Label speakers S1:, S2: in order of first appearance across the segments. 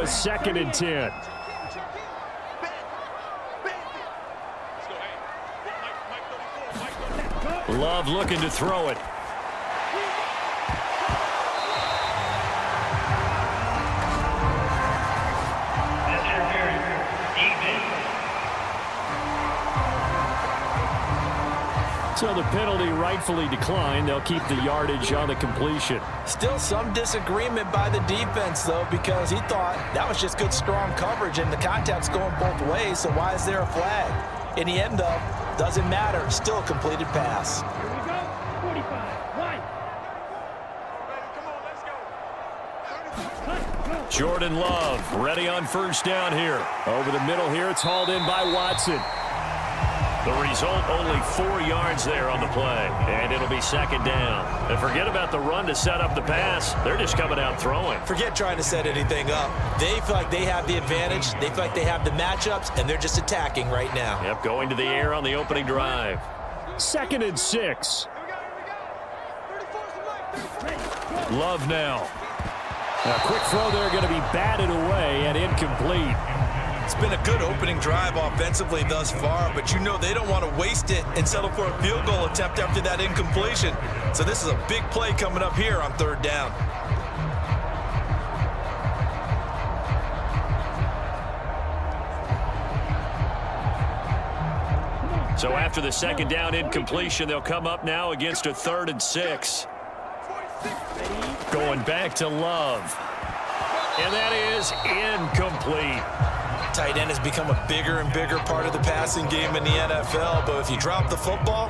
S1: now a 2nd and 10. Love looking to throw it. So the penalty rightfully declined. They'll keep the yardage on the completion.
S2: Still some disagreement by the defense, though, because he thought that was just good, strong coverage, and the contact's going both ways, so why is there a flag? In the end, though, doesn't matter. Still a completed pass.
S3: Here we go. 45. Right.
S1: Jordan Love ready on 1st down here. Over the middle here, it's hauled in by Watson. The result, only 4 yards there on the play, and it'll be 2nd down. And forget about the run to set up the pass. They're just coming out throwing.
S2: Forget trying to set anything up. They feel like they have the advantage. They feel like they have the matchups, and they're just attacking right now.
S1: Yep, going to the air on the opening drive. 2nd and 6. Love now. A quick throw there, going to be batted away and incomplete.
S2: It's been a good opening drive offensively thus far, but you know they don't want to waste it and settle for a field goal attempt after that incompletion. So this is a big play coming up here on 3rd down.
S1: So after the 2nd down incompletion, they'll come up now against a 3rd and 6. Going back to Love. And that is incomplete.
S2: Tight end has become a bigger and bigger part of the passing game in the NFL, but if you drop the football,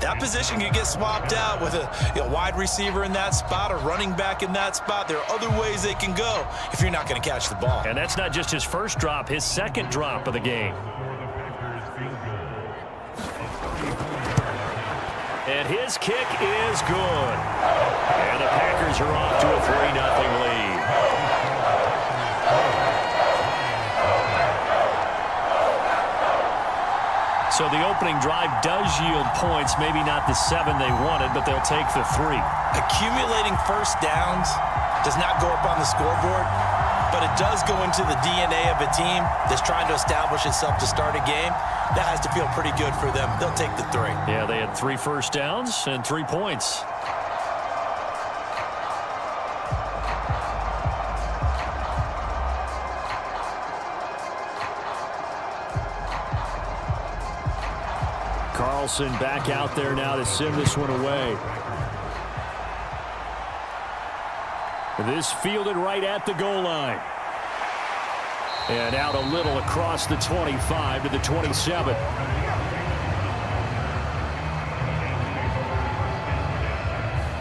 S2: that position can get swapped out with a wide receiver in that spot, a running back in that spot. There are other ways they can go if you're not going to catch the ball.
S1: And that's not just his 1st drop, his 2nd drop of the game. And his kick is good. And the Packers are off to a 3-0 lead. So the opening drive does yield points, maybe not the 7 they wanted, but they'll take the 3.
S2: Accumulating 1st downs does not go up on the scoreboard, but it does go into the DNA of a team that's trying to establish itself to start a game. That has to feel pretty good for them. They'll take the 3.
S1: Yeah, they had 3 first downs and 3 points. Carlson back out there now to send this one away. This fielded right at the goal line. And out a little across the 25 to the 27.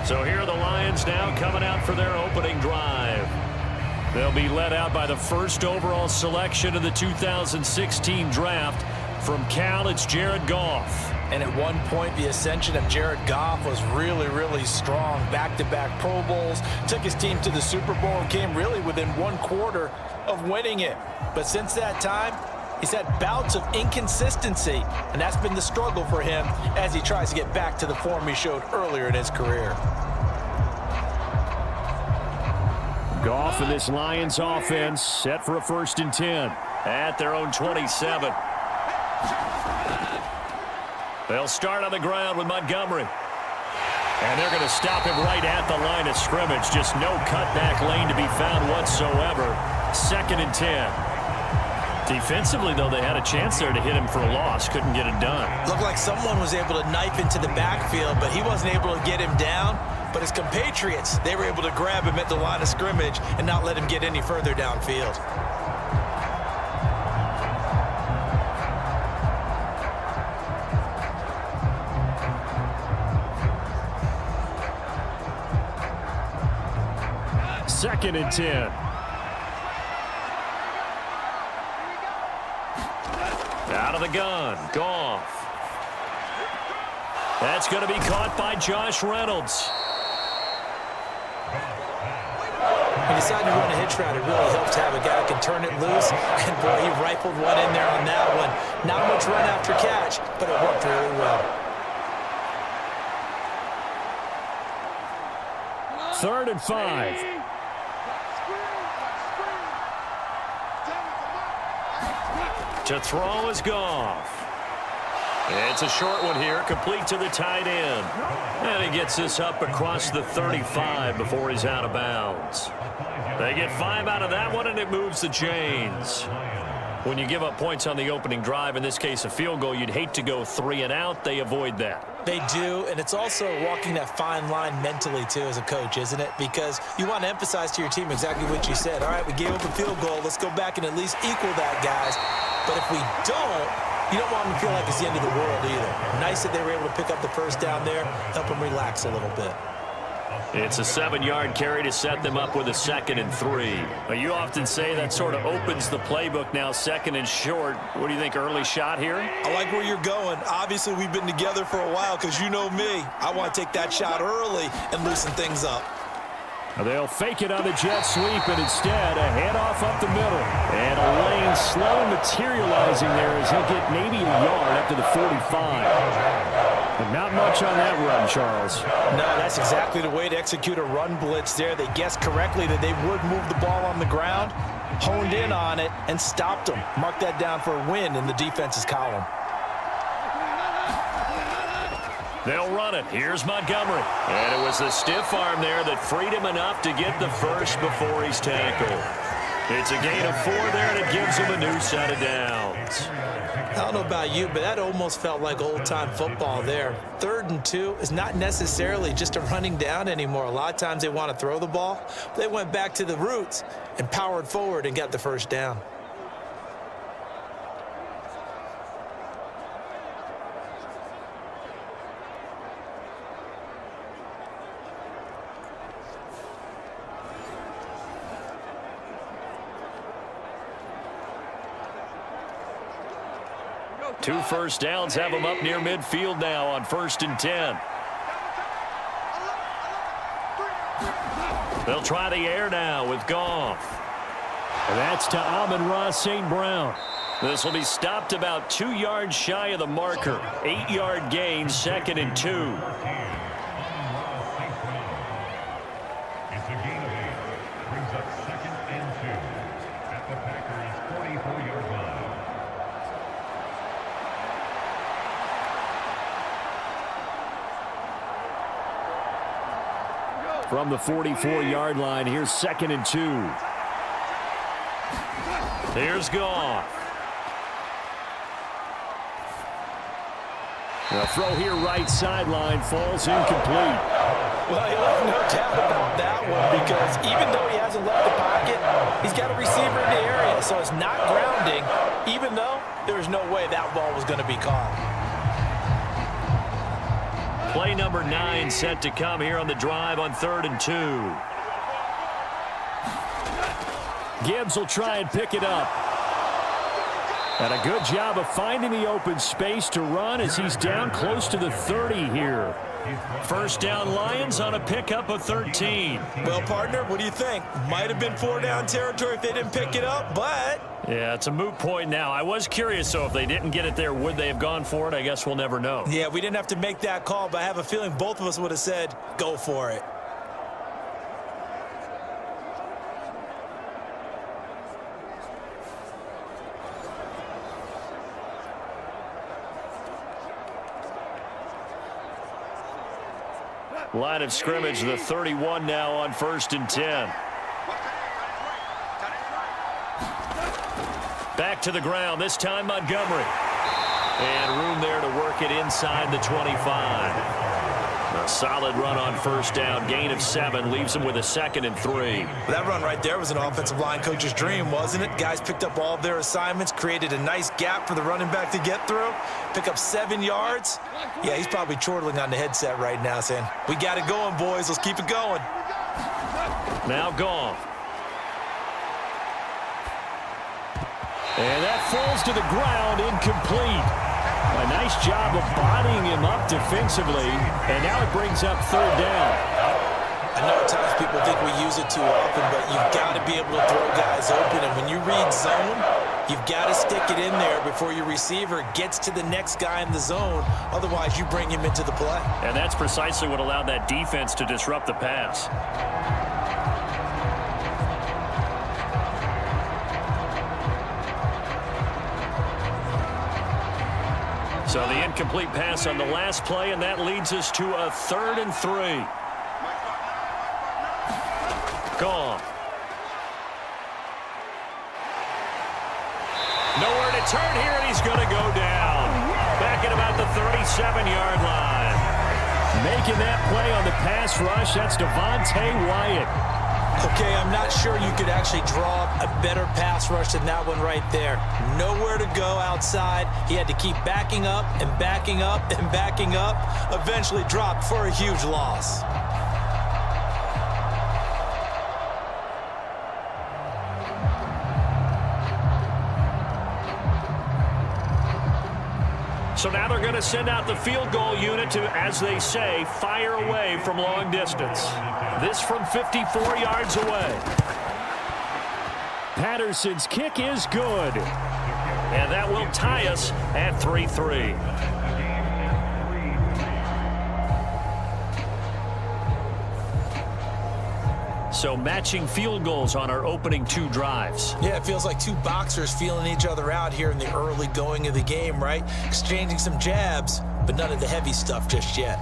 S1: So here are the Lions now coming out for their opening drive. They'll be led out by the 1st overall selection of the 2016 draft. From Cal, it's Jared Goff.
S2: And at one point, the ascension of Jared Goff was really, really strong. Back-to-back Pro Bowls, took his team to the Super Bowl and came really within 1/4 of winning it. But since that time, he's had bouts of inconsistency, and that's been the struggle for him as he tries to get back to the form he showed earlier in his career.
S1: Goff and this Lions offense set for a 1st and 10 at their own 27. They'll start on the ground with Montgomery. And they're going to stop him right at the line of scrimmage. Just no cutback lane to be found whatsoever. 2nd and 10. Defensively, though, they had a chance there to hit him for a loss. Couldn't get it done.
S2: Looked like someone was able to knife into the backfield, but he wasn't able to get him down. But his compatriots, they were able to grab him at the line of scrimmage and not let him get any further downfield.
S1: Second and 10. Out of the gun, Goff. That's going to be caught by Josh Reynolds.
S2: He decided to run a hitch route. It really helps to have a guy who can turn it loose. And boy, he rifled one in there on that one. Not much run after catch, but it worked really well.
S1: 3rd and 5. To throw is Goff. It's a short one here, complete to the tight end. And he gets this up across the 35 before he's out of bounds. They get 5 out of that one, and it moves the chains. When you give up points on the opening drive, in this case a field goal, you'd hate to go 3 and out. They avoid that.
S2: They do, and it's also walking that fine line mentally, too, as a coach, isn't it? Because you want to emphasize to your team exactly what you said. All right, we gave up a field goal. Let's go back and at least equal that, guys. But if we don't, you don't want them to feel like it's the end of the world either. Nice that they were able to pick up the first down there, help them relax a little bit.
S1: It's a 7-yard carry to set them up with a 2nd and 3. But you often say that sort of opens the playbook now, 2nd and short. What do you think, early shot here?
S2: I like where you're going. Obviously, we've been together for a while because you know me. I want to take that shot early and loosen things up.
S1: They'll fake it on the jet sweep, and instead a handoff up the middle. And a lane slow materializing there as he'll get maybe a yard up to the 45. But not much on that run, Charles.
S2: No, that's exactly the way to execute a run blitz there. They guessed correctly that they would move the ball on the ground, honed in on it, and stopped them. Mark that down for a win in the defense's column.
S1: They'll run it. Here's Montgomery. And it was the stiff arm there that freed him enough to get the first before he's tackled. It's a gain of 4 there, and it gives him a new set of downs.
S2: I don't know about you, but that almost felt like old-time football there. 3rd and 2 is not necessarily just a running down anymore. A lot of times they want to throw the ball. They went back to the roots and powered forward and got the first down.
S1: Two first downs have them up near midfield now on 1st and 10. They'll try the air now with Goff. And that's to Amon-Ra St. Brown. This will be stopped about 2 yards shy of the marker. 8-yard gain, 2nd and 2. From the 44-yard line, here's 2nd and 2. Here's Goff. The throw here right sideline falls incomplete.
S2: Well, you'll have no doubt about that one because even though he hasn't left the pocket, he's got a receiver in the area, so it's not grounding, even though there was no way that ball was going to be caught.
S1: Play number 9 set to come here on the drive on 3rd and 2. Gibbs will try and pick it up. And a good job of finding the open space to run as he's down close to the 30 here. First down Lions on a pickup of 13.
S2: Well, partner, what do you think? Might have been 4-down territory if they didn't pick it up, but...
S1: Yeah, it's a moot point now. I was curious, so if they didn't get it there, would they have gone for it? I guess we'll never know.
S2: Yeah, we didn't have to make that call, but I have a feeling both of us would have said, go for it.
S1: Line of scrimmage, the 31 now on 1st and 10. Back to the ground, this time Montgomery. And room there to work it inside the 25. A solid run on 1st down, gain of 7, leaves him with a 2nd and 3.
S2: That run right there was an offensive line coach's dream, wasn't it? Guys picked up all of their assignments, created a nice gap for the running back to get through, pick up 7 yards. Yeah, he's probably chortling on the headset right now saying, we got it going, boys. Let's keep it going.
S1: Now Goff. And that falls to the ground, incomplete. A nice job of bodying him up defensively, and now it brings up 3rd down.
S2: I know at times people think we use it too often, but you've got to be able to throw guys open, and when you read zone, you've got to stick it in there before your receiver gets to the next guy in the zone. Otherwise, you bring him into the play.
S1: And that's precisely what allowed that defense to disrupt the pass. So the incomplete pass on the last play, and that leads us to a 3rd and 3. Gone. Nowhere to turn here, and he's going to go down. Back at about the 37-yard line. Making that play on the pass rush, that's Devontae Wyatt.
S2: Okay, I'm not sure you could actually draw up a better pass rush than that one right there. Nowhere to go outside. He had to keep backing up and backing up and backing up. Eventually dropped for a huge loss.
S1: So now they're going to send out the field goal unit to, as they say, fire away from long distance. This from 54 yards away. Patterson's kick is good. And that will tie us at 3-3. So matching field goals on our opening 2 drives.
S2: Yeah, it feels like 2 boxers feeling each other out here in the early going of the game, right? Exchanging some jabs, but none of the heavy stuff just yet.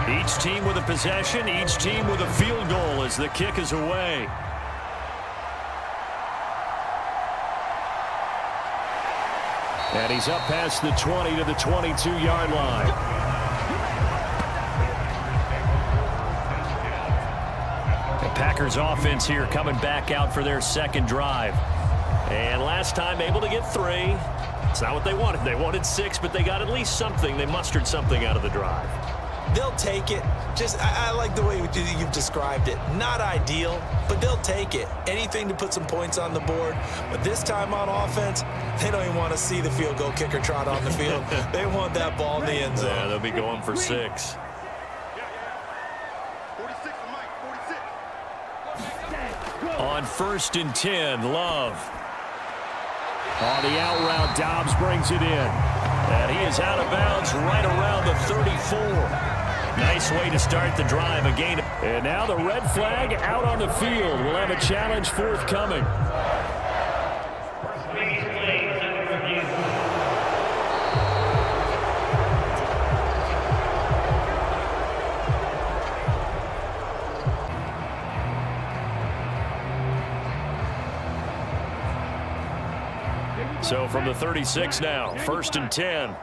S1: Each team with a possession, each team with a field goal as the kick is away. And he's up past the 20 to the 22-yard line. The Packers offense here coming back out for their 2nd drive. And last time able to get 3. It's not what they wanted. They wanted 6, but they got at least something. They mustered something out of the drive.
S2: They'll take it. I like the way you've described it. Not ideal, but they'll take it. Anything to put some points on the board. But this time on offense, they don't even want to see the field goal kicker trot on the field. They want that ball in the end zone.
S1: Yeah, they'll be going for 6.
S3: 46
S1: On 1st and 10, Love. On the out route, Dobbs brings it in. And he is out of bounds right around the 34. Nice way to start the drive again. And now the red flag out on the field. We'll have a challenge forthcoming. So from the 36 now, 1st and 10.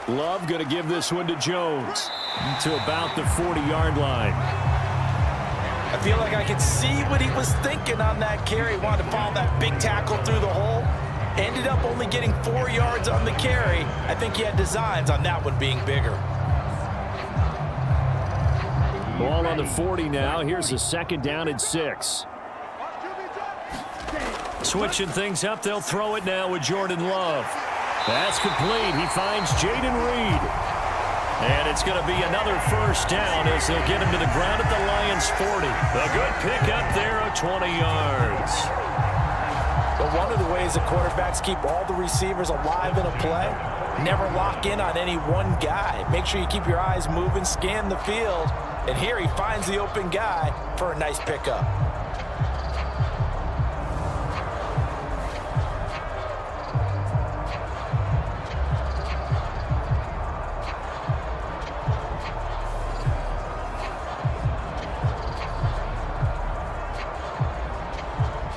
S1: Love going to give this one to Jones to about the 40-yard line.
S2: I feel like I could see what he was thinking on that carry. Wanted to follow that big tackle through the hole. Ended up only getting 4 yards on the carry. I think he had designs on that one being bigger.
S1: Ball on the 40 now. Here's the 2nd down and 6. Switching things up, they'll throw it now with Jordan Love. That's complete. He finds Jaden Reed. And it's going to be another 1st down as they'll get him to the ground at the Lions' 40. A good pickup there of 20 yards.
S2: But one of the ways the quarterbacks keep all the receivers alive in a play, never lock in on any one guy. Make sure you keep your eyes moving, scan the field. And here he finds the open guy for a nice pickup.